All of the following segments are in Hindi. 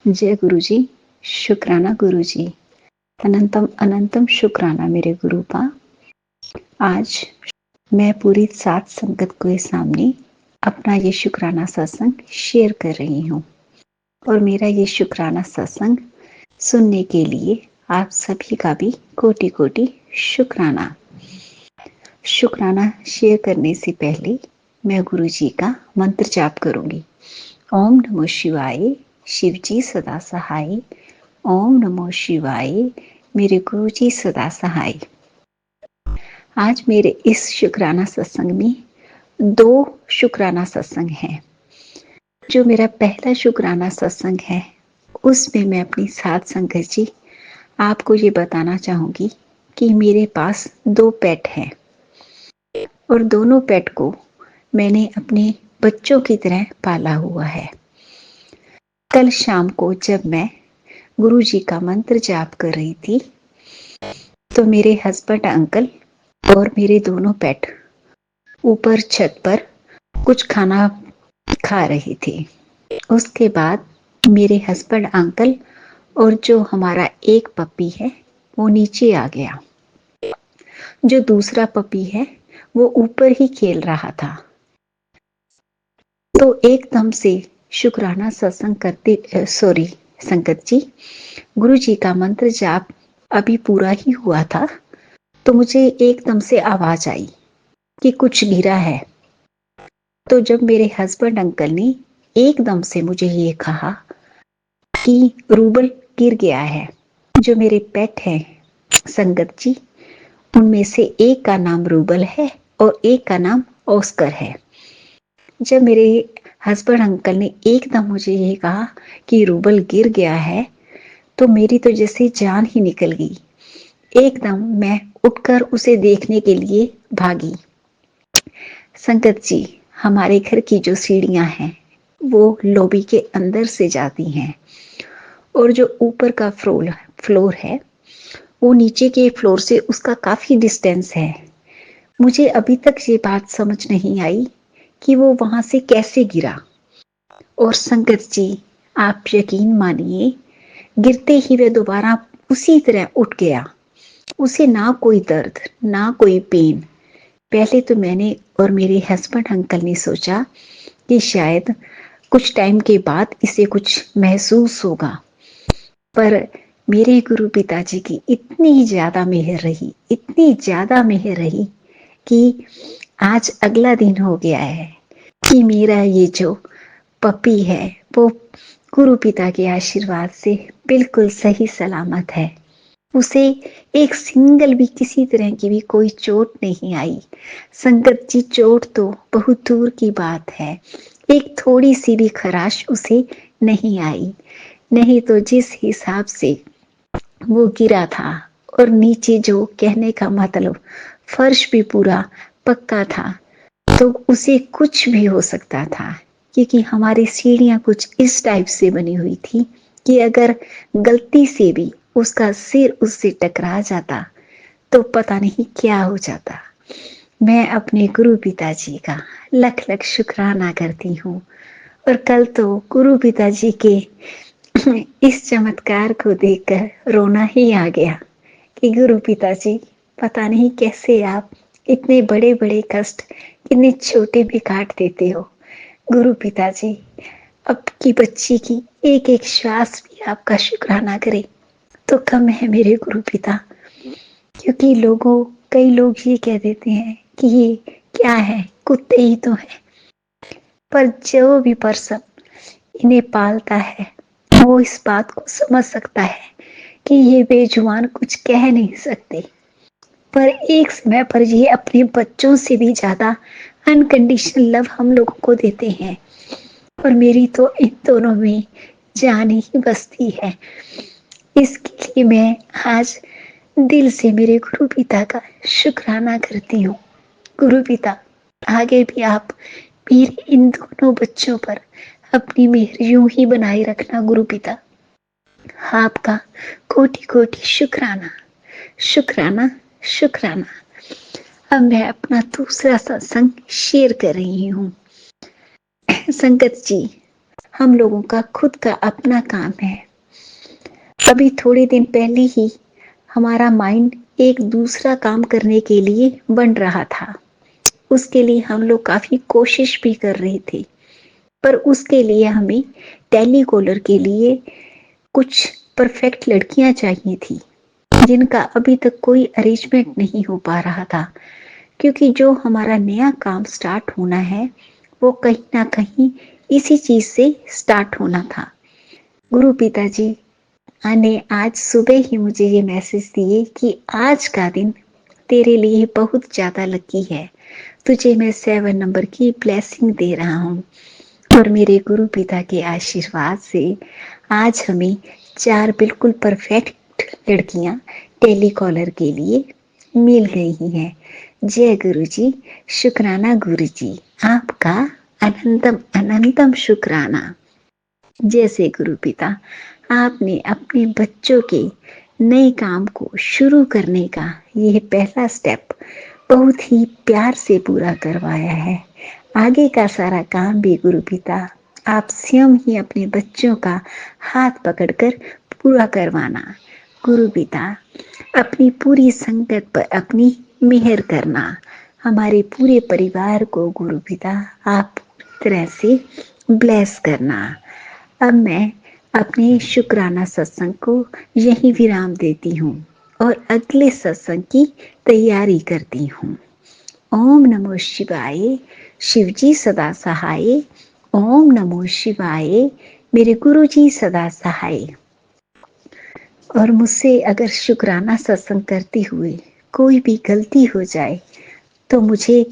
जय गुरु जी। शुक्राना गुरु जी। अनंतम अनंतम शुक्राना मेरे गुरु का। आज मैं पूरी सात संगत के सामने अपना ये शुक्राना सत्संग शेयर कर रही हूँ और मेरा ये शुक्राना सत्संग सुनने के लिए आप सभी का भी कोटि कोटि शुक्राना। शुक्राना शेयर करने से पहले मैं गुरु जी का मंत्र जाप करूंगी। ओम नमो शिवाय, शिव जी सदा सहाय। ओम नमो शिवाय, मेरे गुरु जी सदा सहाय। आज मेरे इस शुक्राना सत्संग में दो शुक्राना सत्संग हैं। जो मेरा पहला शुक्राना सत्संग है उसमें मैं अपनी साथ संगत जी आपको ये बताना चाहूंगी कि मेरे पास दो पेट हैं और दोनों पेट को मैंने अपने बच्चों की तरह पाला हुआ है। कल शाम को जब मैं गुरु जी का मंत्र जाप कर रही थी तो मेरे हस्बैंड अंकल और मेरे दोनों पेट ऊपर छत पर कुछ खाना खा रहे थे। उसके बाद मेरे हस्बैंड अंकल और जो हमारा एक पपी है वो नीचे आ गया। जो दूसरा पपी है वो ऊपर ही खेल रहा था। तो एकदम से शुक्राना सत्संग करते संगत जी, गुरु जी का मंत्र जाप अभी पूरा ही हुआ था तो मुझे एकदम से आवाज आई कि कुछ गिरा है। तो जब मेरे हस्बैंड अंकल ने एकदम से मुझे ये कहा कि रूबल गिर गया है। जो मेरे पेट हैं संगत जी, उनमें से एक का नाम रूबल है और एक का नाम ऑस्कर है। जब मेरे हस्बैंड अंकल ने एकदम मुझे ये कहा कि रूबल गिर गया है तो मेरी तो जैसे जान ही निकल गई। एकदम मैं उठकर उसे देखने के लिए भागी। संगत जी, हमारे घर की जो सीढ़ियां हैं वो लॉबी के अंदर से जाती हैं और जो ऊपर का फ्लोर है वो नीचे के फ्लोर से उसका काफी डिस्टेंस है। मुझे अभी तक ये बात समझ नहीं आई कि वो वहां से कैसे गिरा। और संगत जी, आप यकीन मानिए, गिरते ही वे दोबारा उसी तरह उठ गया। उसे ना कोई दर्द ना कोई पेन। पहले तो मैंने और मेरे हस्बैंड अंकल ने सोचा कि शायद कुछ टाइम के बाद इसे कुछ महसूस होगा, पर मेरे गुरु पिताजी की इतनी ज्यादा मेहर रही, इतनी ज्यादा मेहर रही कि आज अगला दिन हो गया है कि मेरा ये जो पपी है वो गुरु पिता के आशीर्वाद से बिल्कुल सही सलामत है। उसे एक सिंगल भी किसी तरह की भी कोई चोट नहीं आई। संगत जी, चोट तो बहुत दूर की बात है, एक थोड़ी सी भी खराश उसे नहीं आई। नहीं तो जिस हिसाब से वो गिरा था और नीचे जो कहने का मतलब फर्श भी पूरा पक्का था तो उसे कुछ भी हो सकता था, क्योंकि हमारी सीढ़ियां कुछ इस टाइप से बनी हुई थी कि अगर गलती से भी उसका सिर उससे टकरा जाता तो पता नहीं क्या हो जाता। मैं अपने गुरु पिताजी का लख लख शुक्राना करती हूँ। और कल तो गुरु पिताजी के इस चमत्कार को देखकर रोना ही आ गया कि गुरु पिताजी, पता नहीं कैसे आप इतने बड़े बड़े कष्ट इतने छोटे भी काट देते हो। गुरु पिताजी, अब की बच्ची की एक एक श्वास भी आपका शुक्राना करे तो कम है मेरे गुरु पिता। क्योंकि कई लोग ये कह देते हैं कि ये क्या है, कुत्ते ही तो है। पर जो भी पर्सन इन्हें पालता है वो इस बात को समझ सकता है कि ये बेजुबान कुछ कह नहीं सकते, पर एक समय पर ये अपने बच्चों से भी ज्यादा अनकंडीशनल लव हम लोगों को देते हैं। और मेरी तो इन दोनों में जान ही बसती है। इसके लिए मैं आज दिल से मेरे गुरु पिता का शुक्राना करती हूँ। गुरु पिता, आगे भी आप मेरे इन दोनों बच्चों पर अपनी मेहर यूं ही बनाए रखना। गुरु पिता, आपका कोटि कोटि शुक्राना, शुक्राना, शुक्राना। अब मैं अपना दूसरा सत्संग शेयर कर रही हूँ। संगत जी, हम लोगों का खुद का अपना काम है। अभी थोड़े दिन पहले ही हमारा माइंड एक दूसरा काम करने के लिए बन रहा था। उसके लिए हम लोग काफी कोशिश भी कर रहे थे, पर उसके लिए हमें टेलीकॉलर के लिए कुछ परफेक्ट लड़कियां चाहिए थी, जिनका अभी तक कोई अरेंजमेंट नहीं हो पा रहा था, क्योंकि जो हमारा नया काम स्टार्ट होना है वो कहीं ना कहीं इसी चीज से स्टार्ट होना था। गुरु पिताजी ने आज सुबह ही मुझे ये मैसेज दिए कि आज का दिन तेरे लिए बहुत ज्यादा लकी है, तुझे मैं 7 नंबर की ब्लेसिंग दे रहा हूँ। और मेरे गुरु पिता के आशीर्वाद से आज हमें 4 बिल्कुल परफेक्ट लड़कियां टेलीकॉलर के लिए मिल गई हैं। जय गुरु जी, शुक्राना गुरु जी, आपका अनंतम अनंतम शुक्राना। जैसे गुरु पिता आपने अपने बच्चों के नए काम को शुरू करने का यह पहला स्टेप बहुत ही प्यार से पूरा करवाया है। आगे का सारा काम भी गुरु पिता आप स्वयं ही अपने बच्चों का हाथ पकड़कर पूरा करवाना। गुरु पिता अपनी पूरी संगत पर अपनी मेहर करना। हमारे पूरे परिवार को गुरु पिता आप तरह से ब्लेस करना। अब मैं अपने शुक्राना सत्संग को यही विराम देती हूँ और अगले सत्संग की तैयारी करती हूँ। ओम नमो शिवाय, शिवजी सदा सहाय। ओम नमो शिवाय, मेरे गुरु जी सदा सहाय। और मुझसे अगर शुक्राना सत्संग करते हुए कोई भी गलती हो जाए तो मुझे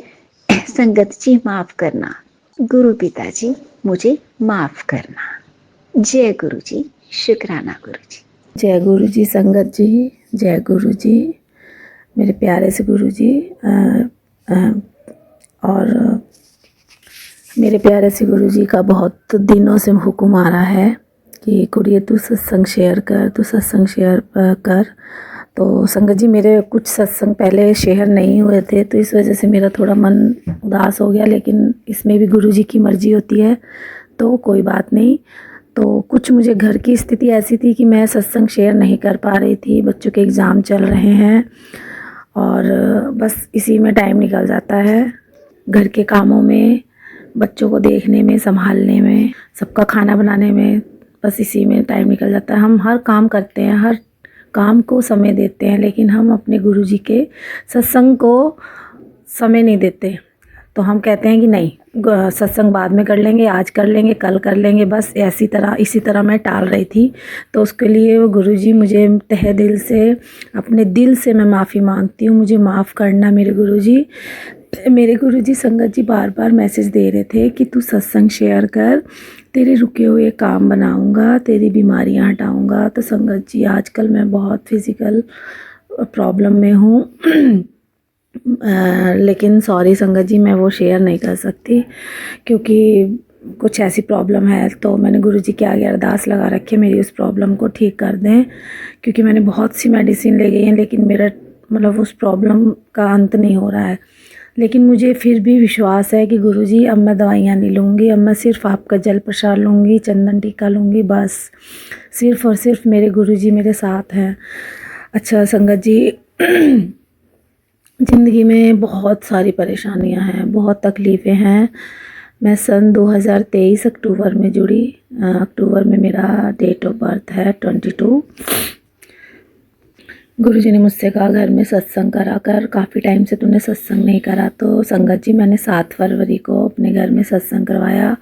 संगत जी माफ करना, गुरु पिताजी मुझे माफ करना। जय गुरु जी, शुक्राना गुरु जी। जय गुरु जी संगत जी, जय गुरु जी, मेरे प्यारे से गुरु जी। और मेरे प्यारे से गुरु जी का बहुत दिनों से हुक्म आ रहा है कि कुड़िए तू सत्संग शेयर कर, तू सत्संग शेयर कर। तो संगत जी मेरे कुछ सत्संग पहले शेयर नहीं हुए थे, तो इस वजह से मेरा थोड़ा मन उदास हो गया, लेकिन इसमें भी गुरु जी की मर्ज़ी होती है तो कोई बात नहीं। तो कुछ मुझे घर की स्थिति ऐसी थी कि मैं सत्संग शेयर नहीं कर पा रही थी, बच्चों के एग्ज़ाम चल रहे हैं और बस इसी में टाइम निकल जाता है, घर के कामों में, बच्चों को देखने में, संभालने में, सबका खाना बनाने में, बस इसी में टाइम निकल जाता है। हम हर काम करते हैं, हर काम को समय देते हैं, लेकिन हम अपने गुरुजी के सत्संग को समय नहीं देते। तो हम कहते हैं कि नहीं, सत्संग बाद में कर लेंगे, आज कर लेंगे, कल कर लेंगे, बस इसी तरह मैं टाल रही थी। तो उसके लिए गुरुजी मुझे तहे दिल से, अपने दिल से मैं माफ़ी मांगती हूँ, मुझे माफ़ करना मेरे गुरुजी। मेरे गुरुजी संगत जी बार बार मैसेज दे रहे थे कि तू सत्संग शेयर कर, तेरे रुके हुए काम बनाऊंगा, तेरी बीमारियां हटाऊंगा। तो संगत जी आजकल मैं बहुत फिज़िकल प्रॉब्लम में हूँ लेकिन सॉरी संगत जी, मैं वो शेयर नहीं कर सकती क्योंकि कुछ ऐसी प्रॉब्लम है। तो मैंने गुरुजी के आगे अरदास लगा रखी है मेरी उस प्रॉब्लम को ठीक कर दें, क्योंकि मैंने बहुत सी मेडिसिन ले गई हैं, लेकिन मेरा मतलब उस प्रॉब्लम का अंत नहीं हो रहा है। लेकिन मुझे फिर भी विश्वास है कि गुरुजी अब मैं दवाइयाँ नहीं लूँगी, अब मैं सिर्फ़ आपका जल प्रसाद लूँगी, चंदन टीका लूँगी, बस सिर्फ़ और सिर्फ मेरे गुरुजी मेरे साथ हैं। अच्छा संगत जी, ज़िंदगी में बहुत सारी परेशानियां हैं, बहुत तकलीफ़ें हैं। मैं सन 2023 अक्टूबर में जुड़ी, अक्टूबर में मेरा डेट ऑफ बर्थ है 22। गुरुजी ने मुझसे कहा घर में सत्संग करा कर, काफ़ी टाइम से तूने सत्संग नहीं करा। तो संगत जी मैंने 7 फरवरी को अपने घर में सत्संग करवाया,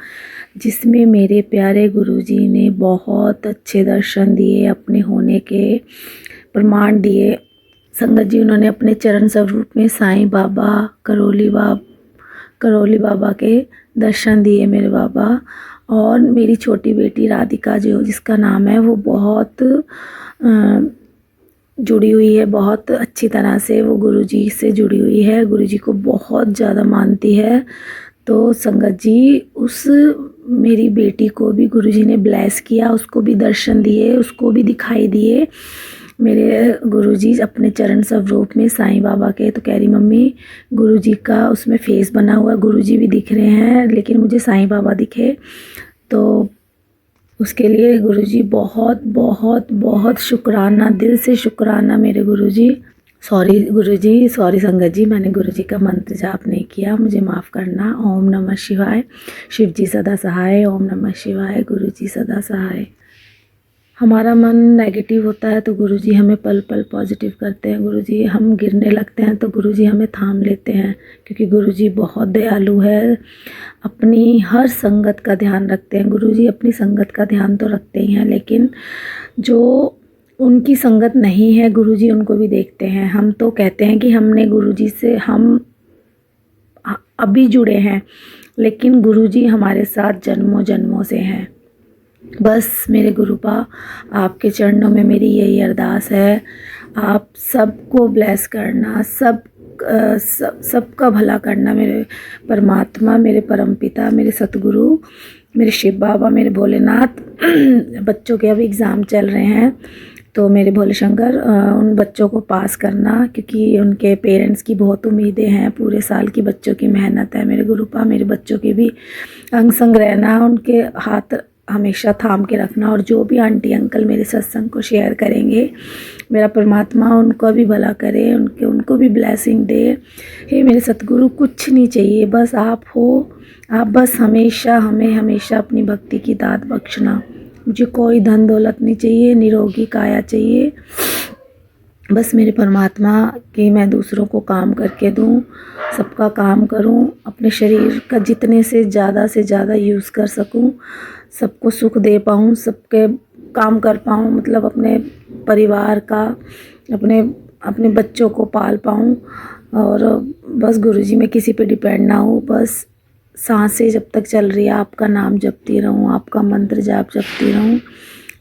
जिसमें मेरे प्यारे गुरुजी ने बहुत अच्छे दर्शन दिए, अपने होने के प्रमाण दिए। संगत जी उन्होंने अपने चरण स्वरूप में साईं बाबा, करौली बाबा के दर्शन दिए मेरे बाबा। और मेरी छोटी बेटी राधिका जो जिसका नाम है, वो बहुत जुड़ी हुई है, बहुत अच्छी तरह से वो गुरुजी से जुड़ी हुई है, गुरुजी को बहुत ज़्यादा मानती है। तो संगत जी उस मेरी बेटी को भी गुरुजी ने ब्लेस किया, उसको भी दर्शन दिए, उसको भी दिखाई दिए मेरे गुरुजी अपने चरण स्वरूप में साईं बाबा के। तो कह रही मम्मी गुरुजी का उसमें फेस बना हुआ, गुरुजी भी दिख रहे हैं लेकिन मुझे साईं बाबा दिखे। तो उसके लिए गुरुजी बहुत बहुत बहुत शुक्राना, दिल से शुक्राना मेरे गुरुजी। सॉरी गुरुजी, सॉरी संगत जी, मैंने गुरुजी का मंत्र जाप नहीं किया, मुझे माफ़ करना। ओम नमः शिवाय। शिव जी सदा सहाय। ओम नमः शिवाय। गुरुजी सदा सहाय। हमारा मन नेगेटिव होता है तो गुरुजी हमें पल पल पॉजिटिव करते हैं। गुरुजी, हम गिरने लगते हैं तो गुरुजी हमें थाम लेते हैं, क्योंकि गुरुजी बहुत दयालु है, अपनी हर संगत का ध्यान रखते हैं। गुरुजी अपनी संगत का ध्यान तो रखते ही हैं, लेकिन जो उनकी संगत नहीं है गुरुजी उनको भी देखते हैं। हम तो कहते हैं कि हमने गुरुजी से हम अभी जुड़े हैं, लेकिन गुरुजी हमारे साथ जन्मों जन्मों से हैं। बस मेरे गुरुपा, आपके चरणों में मेरी यही अरदास है, आप सबको ब्लेस करना, सबका भला करना। मेरे परमात्मा, मेरे परमपिता, मेरे सतगुरु, मेरे शिव बाबा, मेरे भोलेनाथ। बच्चों के अभी एग्ज़ाम चल रहे हैं, तो मेरे भोले शंकर उन बच्चों को पास करना, क्योंकि उनके पेरेंट्स की बहुत उम्मीदें हैं, पूरे साल की बच्चों की मेहनत है। मेरे गुरुपा, मेरे बच्चों के भी अंग संग रहना, उनके हाथ हमेशा थाम के रखना, और जो भी आंटी अंकल मेरे सत्संग को शेयर करेंगे, मेरा परमात्मा उनको भी भला करे, उनको भी ब्लेसिंग दे। हे मेरे सतगुरु, कुछ नहीं चाहिए, बस आप हो। आप बस हमेशा हमेशा अपनी भक्ति की दात बख्शना। मुझे कोई धन दौलत नहीं चाहिए, निरोगी काया चाहिए। बस मेरे परमात्मा कि मैं दूसरों को काम करके दूं, सबका काम करूं, अपने शरीर का जितने से ज़्यादा यूज़ कर सकूं, सबको सुख दे पाऊं, सबके काम कर पाऊं, मतलब अपने परिवार का, अपने बच्चों को पाल पाऊं। और बस गुरुजी मैं किसी पे डिपेंड ना हूँ, बस सांसें जब तक चल रही है आपका नाम जपती रहूं, आपका मंत्र जाप जपती रहूं।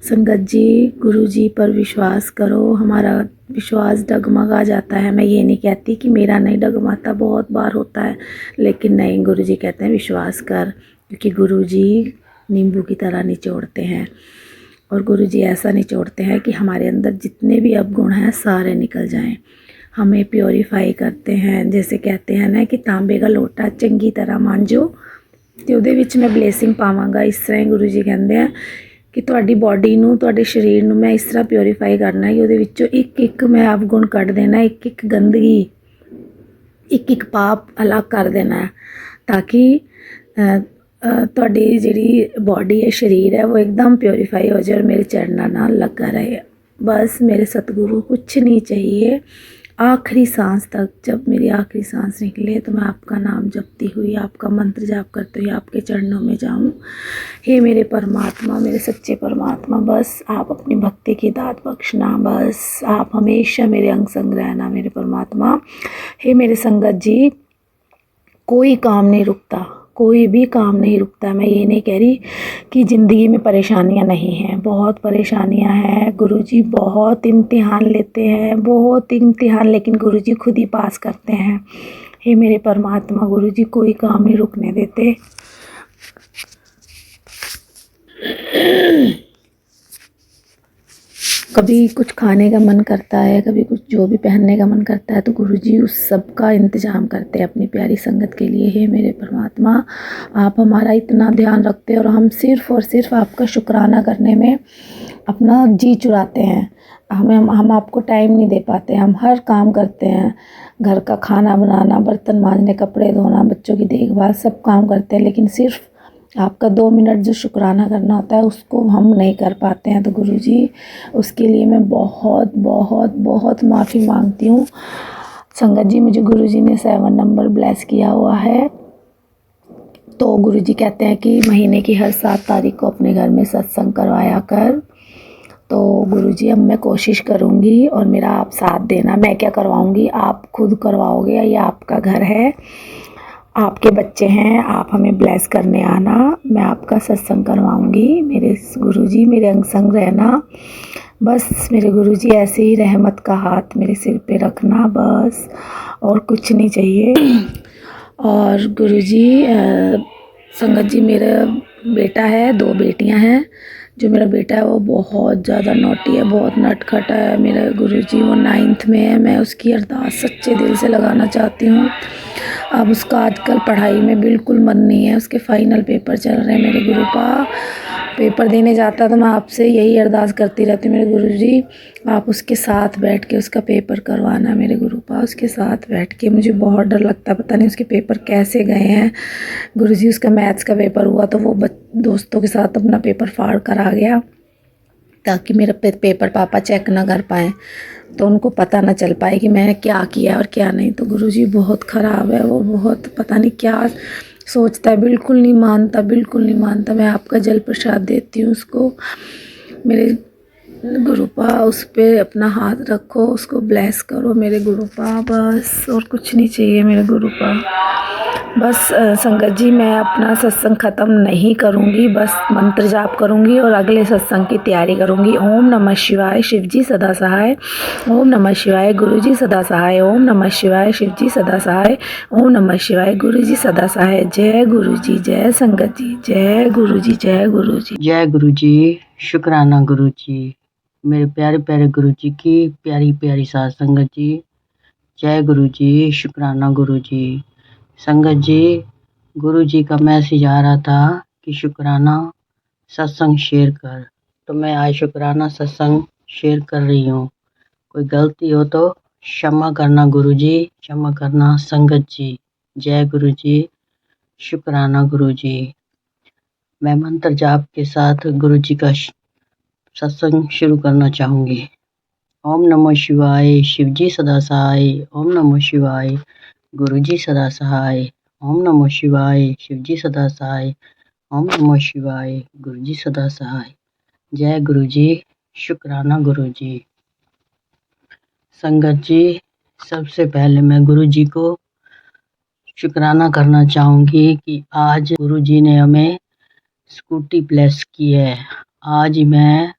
संगत जी, गुरुजी पर विश्वास करो। हमारा विश्वास डगमगा जाता है, मैं ये नहीं कहती कि मेरा नहीं डगमाता, बहुत बार होता है, लेकिन नहीं, गुरुजी कहते हैं विश्वास कर, क्योंकि गुरुजी नींबू की तरह निचोड़ते हैं। और गुरुजी ऐसा निचोड़ते हैं कि हमारे अंदर जितने भी अवगुण हैं सारे निकल जाएं, हमें प्योरीफाई करते हैं। जैसे कहते हैं ना कि तांबे का लोटा चंगी तरह मांजो तो ਉਹਦੇ ਵਿੱਚ मैं ब्लेसिंग पावांगा। इस तरह गुरु जी कहते हैं कि ਤੁਹਾਡੀ ਬੋਡੀ ਨੂੰ, ਤੁਹਾਡੇ ਸਰੀਰ ਨੂੰ ਮੈਂ ਇਸ ਤਰ੍ਹਾਂ ਪਿਓਰੀਫਾਈ ਕਰਨਾ ਕਿ ਉਹਦੇ ਵਿੱਚੋਂ ਇੱਕ ਇੱਕ ਮੈਂ ਅਵਗੁਣ ਕੱਢ ਦੇਣਾ, ਇੱਕ ਇੱਕ ਗੰਦਗੀ, ਇੱਕ ਇੱਕ ਪਾਪ ਅਲੱਗ ਕਰ ਦੇਣਾ, ਤਾਂ ਕਿ ਤੁਹਾਡੀ ਜਿਹੜੀ ਬੋਡੀ ਹੈ, ਸਰੀਰ ਹੈ, वो एकदम प्योरीफाई हो जाए और मेरे चरणों नाल लगा रहे। बस मेरे सतगुरु, कुछ नहीं चाहिए। आखिरी सांस तक, जब मेरी आखिरी सांस निकले तो मैं आपका नाम जपती हुई, आपका मंत्र जाप करते हुए आपके चरणों में जाऊं। हे मेरे परमात्मा, मेरे सच्चे परमात्मा, बस आप अपनी भक्ति की दात बख्शना, बस आप हमेशा मेरे अंग संग रहना मेरे परमात्मा। हे मेरे संगत जी, कोई काम नहीं रुकता, कोई भी काम नहीं रुकता। मैं ये नहीं कह रही कि ज़िंदगी में परेशानियां नहीं हैं, बहुत परेशानियां हैं। गुरुजी बहुत इम्तिहान लेते हैं, बहुत इम्तिहान, लेकिन गुरुजी खुद ही पास करते हैं। हे मेरे परमात्मा, गुरुजी कोई काम नहीं रुकने देते। कभी कुछ खाने का मन करता है, कभी कुछ जो भी पहनने का मन करता है, तो गुरुजी उस सब का इंतज़ाम करते हैं अपनी प्यारी संगत के लिए। हे मेरे परमात्मा, आप हमारा इतना ध्यान रखते हैं और हम सिर्फ़ और सिर्फ आपका शुक्राना करने में अपना जी चुराते हैं। हम आपको टाइम नहीं दे पाते। हम हर काम करते हैं, घर का खाना बनाना, बर्तन मांजने, कपड़े धोना, बच्चों की देखभाल, सब काम करते हैं, लेकिन सिर्फ आपका 2 मिनट जो शुक्राना करना होता है उसको हम नहीं कर पाते हैं। तो गुरुजी, उसके लिए मैं बहुत बहुत बहुत माफ़ी मांगती हूँ। संगत जी, मुझे गुरुजी ने 7 नंबर ब्लेस किया हुआ है। तो गुरुजी कहते हैं कि महीने की हर 7 तारीख को अपने घर में सत्संग करवाया कर। तो गुरुजी, अब मैं कोशिश करूँगी और मेरा आप साथ देना। मैं क्या करवाऊँगी, आप खुद करवाओगे, या आपका घर है, आपके बच्चे हैं, आप हमें ब्लेस करने आना, मैं आपका सत्संग करवाऊँगी। मेरे गुरुजी, मेरे अंग संग रहना। बस मेरे गुरुजी ऐसे ही रहमत का हाथ मेरे सिर पे रखना, बस, और कुछ नहीं चाहिए। और गुरुजी, संगत जी, मेरा बेटा है, 2 बेटियां हैं। जो मेरा बेटा है वो बहुत ज़्यादा नोटी है, बहुत नटखट है। मेरा गुरुजी वो 9th में है। मैं उसकी अरदास सच्चे दिल से लगाना चाहती हूँ। अब उसका आजकल पढ़ाई में बिल्कुल मन नहीं है, उसके फाइनल पेपर चल रहे हैं मेरे गुरुपा। पेपर देने जाता तो मैं आपसे यही अरदास करती रहती हूँ, मेरे गुरुजी आप उसके साथ बैठ के उसका पेपर करवाना। मेरे गुरुपा उसके साथ बैठ के, मुझे बहुत डर लगता है, पता नहीं उसके पेपर कैसे गए हैं। गुरुजी उसका मैथ्स का पेपर हुआ तो वो दोस्तों के साथ अपना पेपर फाड़ कर आ गया ताकि मेरा पेपर पापा चेक ना कर पाएँ, तो उनको पता ना चल पाए कि मैंने क्या किया और क्या नहीं। तो गुरुजी बहुत ख़राब है, वो बहुत पता नहीं क्या सोचता है, बिल्कुल नहीं मानता, बिल्कुल नहीं मानता। मैं आपका जल प्रसाद देती हूँ उसको। मेरे गुरुपा उस पर अपना हाथ रखो, उसको ब्लेस करो मेरे गुरुपा, बस और कुछ नहीं चाहिए मेरे गुरुपा। बस संगत जी मैं अपना सत्संग ख़त्म नहीं करूँगी, बस मंत्र जाप करूँगी और अगले सत्संग की तैयारी करूँगी। ओम नमः शिवाय, शिव जी सदा सहाय। ओम नमः शिवाय, गुरु जी सदा सहाय। ओम नमः शिवाय, शिव जी सदा सहाय। ओम नमः शिवाय, गुरु जी सदा सहाय। जय गुरु जी, जय संगत जी, जय गुरु जी, जय गुरु जी। जय गुरु जी, शुक्राना गुरु जी, मेरे प्यारे प्यारे गुरु जी की प्यारी प्यारी साथ संगत जी। जय गुरु जी, शुक्राना गुरु जी। संगत जी, गुरु जी का मैसेज आ रहा था कि शुक्राना सत्संग शेयर कर, तो मैं आज शुक्राना सत्संग शेयर कर रही हूँ। कोई गलती हो तो क्षमा करना गुरु जी, क्षमा करना संगत जी। जय गुरु जी, शुक्राना गुरु जी। मैं मंत्र जाप के साथ गुरु जी का सत्संग शुरू करना चाहूँगी। ओम नमः शिवाय, शिव जी सदा सहाय। ओम नमः शिवाय, गुरु जी सदा सहाय। ओम नमः शिवाय, शिव जी सदा सहाय। ओम नमः शिवाय, गुरु जी सदा सहाय। जय गुरु जी, शुक्राना गुरु जी। संगत जी, सबसे पहले मैं गुरु जी को शुक्राना करना चाहूँगी कि आज गुरु जी ने हमें स्कूटी ब्लेस की है। आज मैं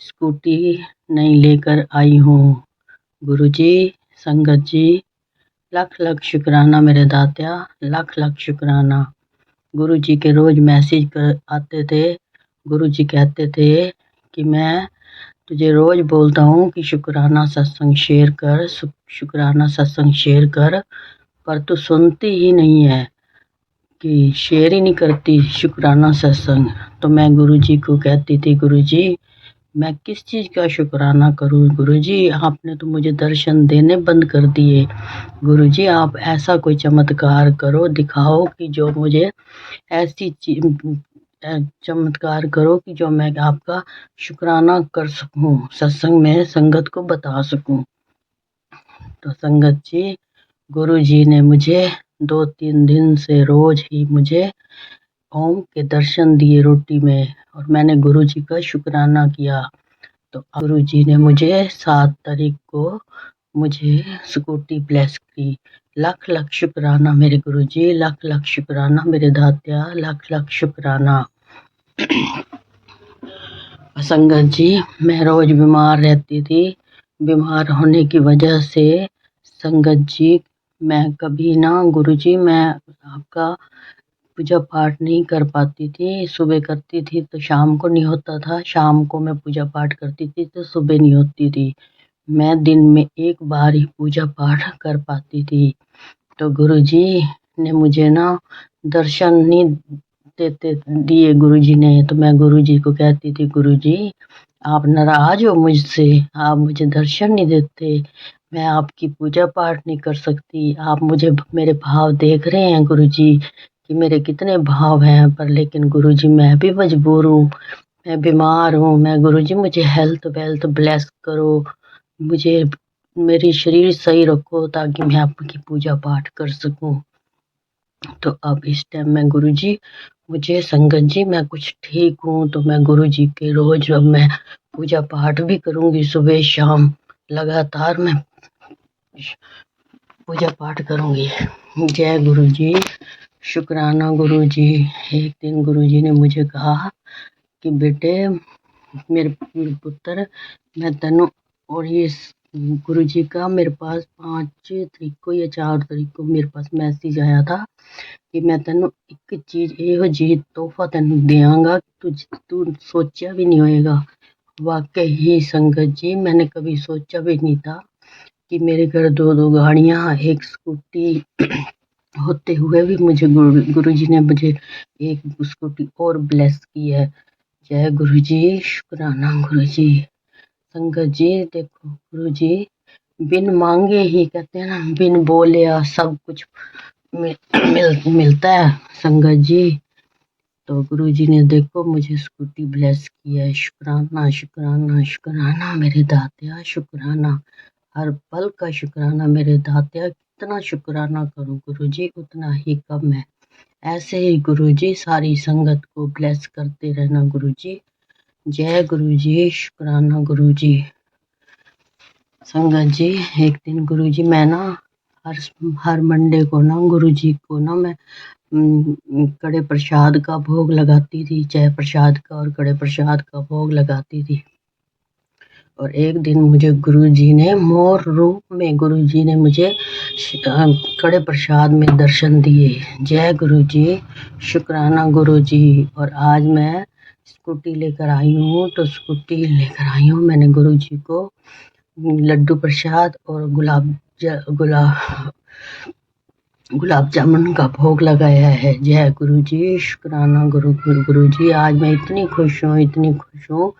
स्कूटी नहीं लेकर आई हूँ। गुरुजी, संगत जी, लख लख शुक्राना मेरे दात्या, लख लख शुक्राना। गुरुजी के रोज मैसेज आते थे। गुरुजी कहते थे कि मैं तुझे रोज बोलता हूँ कि शुक्राना सत्संग शेयर कर, शुक्राना सत्संग शेयर कर, पर तू सुनती ही नहीं है, कि शेयर ही नहीं करती शुक्राना सत्संग। तो मैं गुरुजी को कहती थी, गुरुजी मैं किस चीज़ का शुक्राना करूं? गुरुजी आपने तो मुझे दर्शन देने बंद कर दिए। गुरुजी आप ऐसा कोई चमत्कार करो, दिखाओ कि जो मुझे ऐसी चमत्कार करो कि जो मैं आपका शुक्राना कर सकूं, सत्संग में संगत को बता सकूं। तो संगत जी, गुरुजी ने मुझे 2-3 दिन से रोज ही मुझे ओम के दर्शन दिए रोटी में, और मैंने गुरुजी का शुक्राना किया। तो गुरुजी ने मुझे 7 तारीख को मुझे स्कूटी ब्लेस की। लख लख शुक्राना मेरे गुरुजी, लख लख शुक्राना मेरे दात्या, लख लख शुक्राना। संगत जी, मैं रोज बीमार रहती थी। बीमार होने की वजह से संगत जी मैं कभी ना गुरुजी मैं आपका पूजा पाठ नहीं कर पाती थी। सुबह करती थी तो शाम को नहीं होता था, शाम को मैं पूजा पाठ करती थी तो सुबह नहीं होती थी। मैं दिन में एक बार ही पूजा पाठ कर पाती थी। तो गुरुजी ने मुझे ना दर्शन नहीं दिए गुरुजी ने। तो मैं गुरुजी को कहती थी, गुरुजी आप नाराज हो मुझसे, आप मुझे दर्शन नहीं देते, मैं आपकी पूजा पाठ नहीं कर सकती। आप मुझे मेरे भाव देख रहे हैं गुरुजी कि मेरे कितने भाव हैं, पर लेकिन गुरुजी मैं भी मजबूर हूँ, मैं बीमार हूँ। मैं गुरुजी मुझे हेल्थ वेल्थ ब्लेस करो, मुझे मेरी शरीर सही रखो ताकि मैं आपकी पूजा पाठ कर सकूं। तो अब इस टाइम में गुरुजी मुझे संगत जी मैं कुछ ठीक हूँ, तो मैं गुरुजी के रोज अब मैं पूजा पाठ भी करूँगी, सुबह शाम लगातार मैं पूजा पाठ करूँगी। जय गुरुजी, शुक्राना गुरुजी। एक दिन गुरुजी ने मुझे कहा कि बेटे मेरे पुत्र मैं तेनों, और ये गुरुजी का मेरे पास 5 तारीख को या 4 तारीख को मेरे पास मैसेज आया था कि मैं तेनों एक चीज़ ਇਹੋ ਜਿਹੀ ਤੋਹਫਾ ਤੈਨੂੰ ਦਿਆਂਗਾ तू सोचा भी नहीं होएगा। वाकई ही संगत जी मैंने कभी सोचा भी नहीं था कि मेरे घर 2 गाड़ियाँ, एक स्कूटी होते हुए भी मुझे गुरुजी ने मुझे एक स्कूटी और ब्लेस की है। जय गुरु जी, शुक्राना गुरु जी। संगत जी देखो गुरु जी बिन मांगे ही कहते हैं ना, बिन बोले सब कुछ मिलता है संगत जी। तो गुरु जी ने देखो मुझे स्कूटी ब्लेस किया है। शुक्राना शुक्राना शुक्राना मेरे दातिया, शुक्राना हर पल का शुक्राना मेरे दातिया। कितना शुक्राना करूं गुरु जी उतना ही कम है। ऐसे ही गुरु जी सारी संगत को ब्लेस करते रहना गुरु जी। जय गुरु जी, शुक्राना गुरु जी। संगत जी एक दिन गुरु जी मैं ना हर मंडे को ना गुरु जी को ना मैं कड़े प्रसाद का भोग लगाती थी, जय प्रसाद का और कड़े प्रसाद का भोग लगाती थी। और एक दिन मुझे गुरुजी ने मोर रूप में गुरुजी ने मुझे कड़े प्रसाद में दर्शन दिए। जय गुरुजी, शुक्राना गुरुजी। और आज मैं स्कूटी लेकर आई हूँ, तो स्कूटी लेकर आई हूँ मैंने गुरुजी को लड्डू प्रसाद और गुलाब जामुन का भोग लगाया है। जय गुरु जी, शुक्राना गुरु जी। आज मैं इतनी खुश हूँ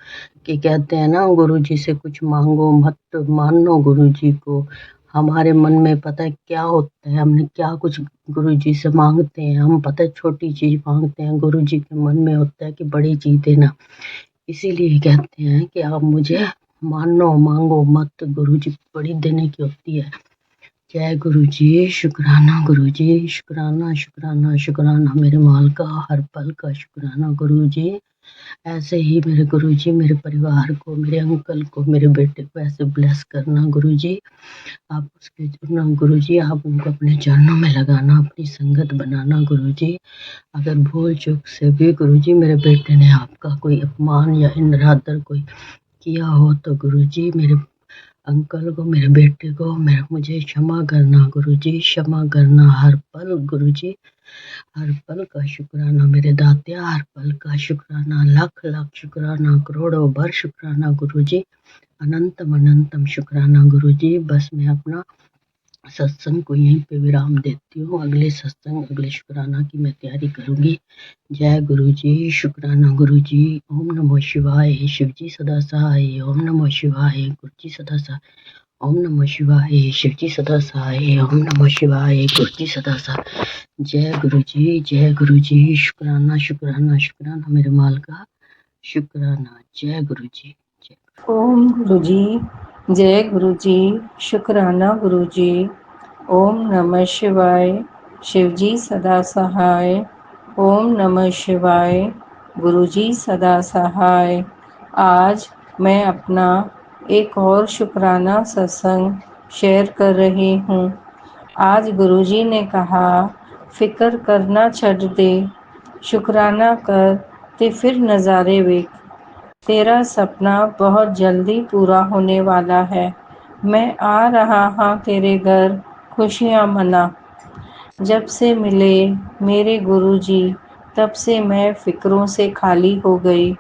कि कहते हैं ना गुरु जी से कुछ मांगो मत मानो गुरु जी को। हमारे मन में पता है क्या होता है, हमने क्या कुछ गुरु जी से मांगते हैं। हम पता है छोटी चीज मांगते हैं, गुरु जी के मन में होता है कि बड़ी चीज देना। इसीलिए कहते हैं कि आप मुझे मानो मांगो मत, गुरु जी बड़ी देने की होती है। जय गुरु जी, शुक्राना गुरु जी, शुक्राना शुक्राना शुक्राना मेरे माल का हर पल का शुक्राना गुरु जी। ऐसे ही मेरे गुरु जी मेरे परिवार को, मेरे अंकल को, मेरे बेटे को ऐसे ब्लेस करना गुरु जी। आप उसके गुरु जी आप उनको अपने चरणों में लगाना, अपनी संगत बनाना गुरु जी। अगर भूल चूक से भी गुरु जी मेरे बेटे ने आपका कोई अपमान या इनरादर कोई किया हो तो गुरु जी मेरे अंकल को, मेरे बेटे को मुझे क्षमा करना गुरु जी, क्षमा करना हर पल गुरु जी। हर पल का शुक्राना मेरे दातिया, हर पल का शुक्राना, लाख लाख शुक्राना, करोड़ों भर शुक्राना गुरु जी, अनंतम अनंतम शुक्राना गुरु जी। बस मैं अपना सत्संग को यहीं पे विराम देती हूँ। अगले सत्संग अगले शुक्राना की मैं तैयारी करूँगी। जय गुरु जी, शुक्राना गुरु जी। ओम नमो शिवाय, शिव जी सदा सहाय। ओम नमो शिवाय, गुरु जी सदा सहाय। ओम नमो शिवाय, शिव जी सदा सहाय। ओम नमो शिवाय, गुरु जी सदा सहाय। जय गुरु जी, जय गुरु जी। शुक्राना शुक्राना शुक्राना मेरे माल का शुक्राना। जय गुरु जी, जय। ओम गुरु जी, जय गुरु जी, शुक्राना गुरु जी। ओम नमः शिवाय, शिव जी सदा सहाय। ओम नमः शिवाय, गुरु जी सदा सहाय। आज मैं अपना एक और शुक्राना सत्संग शेयर कर रही हूँ। आज गुरु जी ने कहा, फिक्र करना छੱਡ दे, शुक्राना कर ते फिर नज़ारे वेख। तेरा सपना बहुत जल्दी पूरा होने वाला है। मैं आ रहा हाँ तेरे घर खुशियाँ मना। जब से मिले मेरे गुरुजी तब से मैं फिक्रों से खाली हो गई।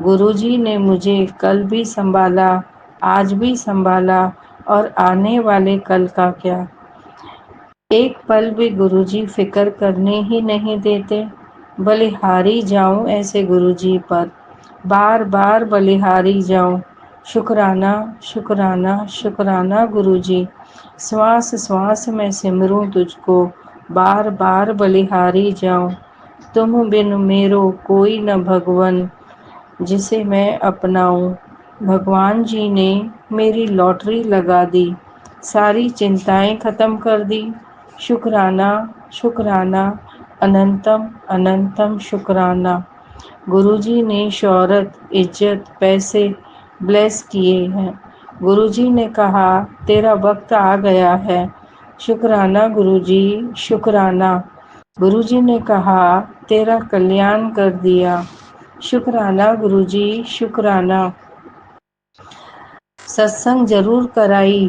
गुरुजी ने मुझे कल भी संभाला, आज भी संभाला और आने वाले कल का क्या। एक पल भी गुरुजी फिक्र करने ही नहीं देते। बलिहारी जाऊं ऐसे गुरुजी पर, बार बार बलिहारी जाऊं। शुक्राना शुक्राना शुक्राना गुरुजी। श्वास श्वास में सिमरूं तुझको, बार बार बलिहारी जाऊं। तुम बिन मेरो कोई न भगवन, जिसे मैं अपनाऊं। भगवान जी ने मेरी लॉटरी लगा दी, सारी चिंताएं खत्म कर दी। शुक्राना शुक्राना अनंतम अनंतम शुक्राना। गुरुजी ने शौहरत, इज्जत, पैसे ब्लेस किए हैं। गुरुजी ने कहा तेरा वक्त आ गया है। शुक्राना गुरुजी, शुक्राना। गुरुजी ने कहा तेरा कल्याण कर दिया। शुक्राना गुरुजी, शुक्राना। सत्संग जरूर कराई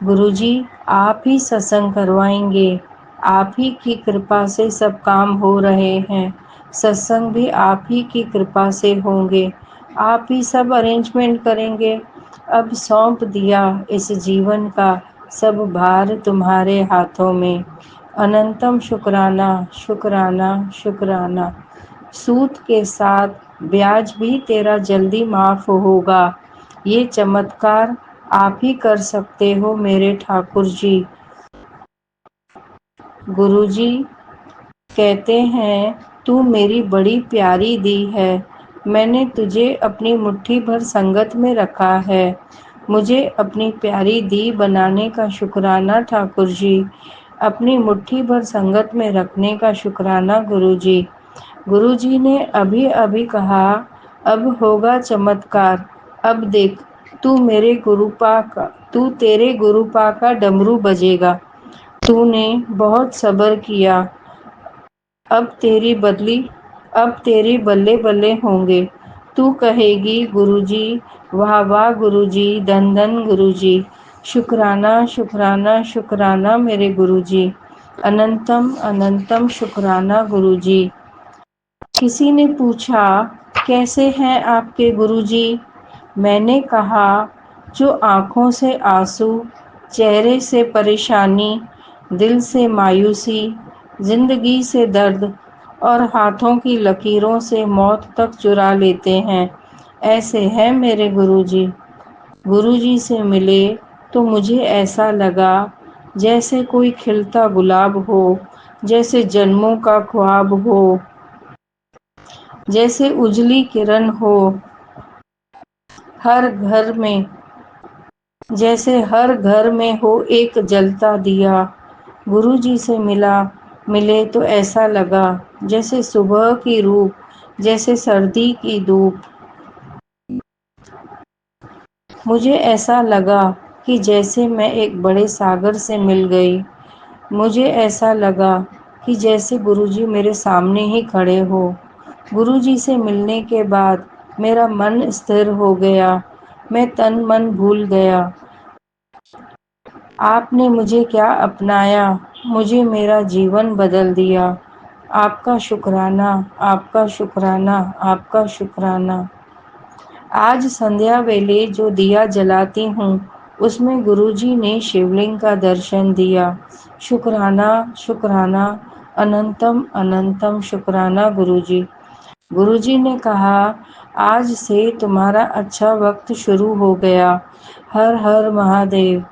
गुरुजी, आप ही सत्संग करवाएंगे। आप ही की कृपा से सब काम हो रहे हैं। सत्संग भी आप ही की कृपा से होंगे। आप ही सब अरेंजमेंट करेंगे। अब सौंप दिया इस जीवन का सब भार तुम्हारे हाथों में। अनंतम शुक्राना शुक्राना शुक्राना। सूत के साथ ब्याज भी तेरा जल्दी माफ होगा। ये चमत्कार आप ही कर सकते हो मेरे ठाकुर जी। गुरुजी कहते हैं तू मेरी बड़ी प्यारी दी है। मैंने तुझे अपनी मुट्ठी भर संगत में रखा है। मुझे अपनी प्यारी दी बनाने का शुक्राना ठाकुर जी। अपनी मुट्ठी भर संगत में रखने का शुक्राना गुरुजी। गुरुजी ने अभी अभी कहा अब होगा चमत्कार। अब देख तू तेरे गुरुपा का डमरू बजेगा। तूने बहुत सब्र किया। अब तेरी बल्ले बल्ले होंगे। तू कहेगी गुरुजी वाह वाह गुरुजी धन धन गुरुजी। शुक्राना शुक्राना शुक्राना मेरे गुरुजी। अनंतम अनंतम शुक्राना गुरुजी। किसी ने पूछा कैसे हैं आपके गुरुजी। मैंने कहा जो आँखों से आंसू, चेहरे से परेशानी, दिल से मायूसी, जिंदगी से दर्द और हाथों की लकीरों से मौत तक चुरा लेते हैं, ऐसे हैं मेरे गुरुजी। गुरुजी से मिले तो मुझे ऐसा लगा जैसे कोई खिलता गुलाब हो, जैसे जन्मों का ख्वाब हो, जैसे उजली किरण हो हर घर में, जैसे हर घर में हो एक जलता दिया। गुरुजी से मिले तो ऐसा लगा जैसे सुबह की रूप, जैसे सर्दी की धूप। मुझे ऐसा लगा कि जैसे मैं एक बड़े सागर से मिल गई। मुझे ऐसा लगा कि जैसे गुरुजी मेरे सामने ही खड़े हो। गुरुजी से मिलने के बाद मेरा मन स्थिर हो गया। मैं तन मन भूल गया। आपने मुझे क्या अपनाया, मुझे मेरा जीवन बदल दिया। आपका शुक्राना, आपका शुक्राना, आपका शुक्राना। आज संध्या वेले जो दिया जलाती हूँ उसमें गुरुजी ने शिवलिंग का दर्शन दिया। शुक्राना शुक्राना अनंतम अनंतम शुक्राना गुरुजी। गुरुजी ने कहा आज से तुम्हारा अच्छा वक्त शुरू हो गया। हर हर महादेव।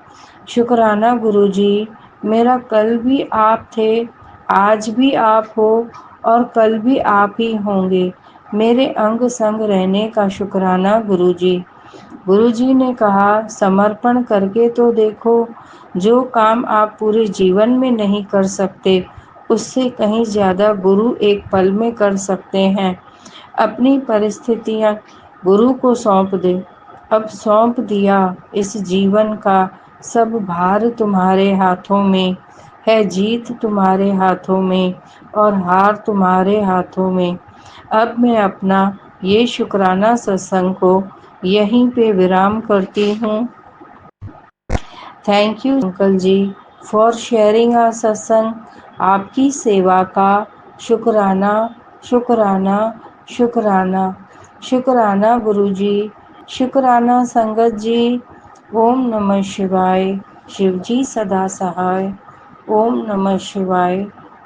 शुक्राना गुरुजी। मेरा कल भी आप थे, आज भी आप हो और कल भी आप ही होंगे। मेरे अंग संग रहने का शुक्राना गुरुजी। गुरुजी ने कहा समर्पण करके तो देखो। जो काम आप पूरे जीवन में नहीं कर सकते उससे कहीं ज़्यादा गुरु एक पल में कर सकते हैं। अपनी परिस्थितियाँ गुरु को सौंप दे। अब सौंप दिया इस जीवन का सब भार तुम्हारे हाथों में है। जीत तुम्हारे हाथों में और हार तुम्हारे हाथों में। अब मैं अपना ये शुक्राना सत्संग को यहीं पे विराम करती हूँ। Thank you uncle ji for sharing our satsang. आपकी सेवा का शुक्राना शुक्राना शुक्राना। शुक्राना गुरुजी। शुक्राना संगत जी। ओम नमः शिवाय। शिवजी सदा सहाय। ओम नमः शिवाय।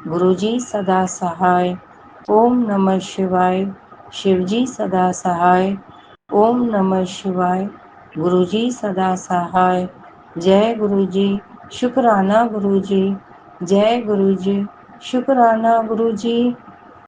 गुरुजी सदा सहाय। ओम नमः शिवाय। शिवजी सदा सहाय। ओम नमः शिवाय। गुरुजी सदा सहाय। जय गुरुजी। शुक्राना गुरुजी। जय गुरुजी। शुक्राना गुरुजी।